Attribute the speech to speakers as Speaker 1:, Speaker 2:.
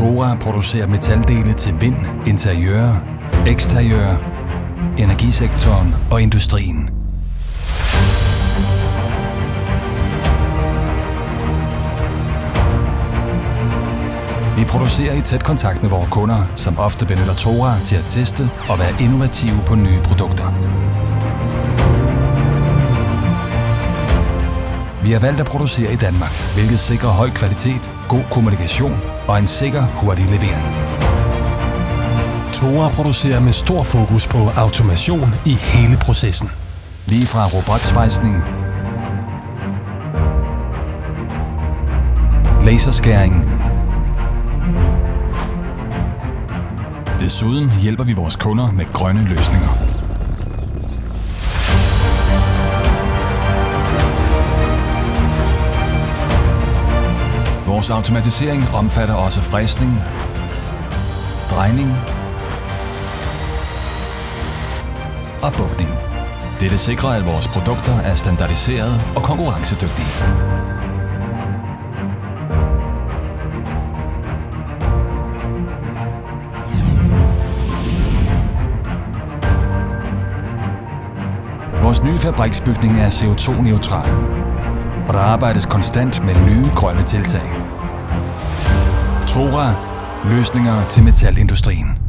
Speaker 1: Tora producerer metaldele til vind, interiører, eksteriører, energisektoren og industrien. Vi producerer i tæt kontakt med vores kunder, som ofte benytter Tora til at teste og være innovative på nye produkter. Vi har valgt at producere i Danmark, hvilket sikrer høj kvalitet, god kommunikation og en sikker, hurtig levering.
Speaker 2: Tora producerer med stor fokus på automation i hele processen.
Speaker 1: Lige fra robotsvejsning, laserskæring. Desuden hjælper vi vores kunder med grønne løsninger. Vores automatisering omfatter også fræsning, drejning og bugning. Dette sikrer, at vores produkter er standardiserede og konkurrencedygtige. Vores nye fabriksbygning er CO2-neutral, og der arbejdes konstant med nye grønne tiltag. Tora, løsninger til metalindustrien.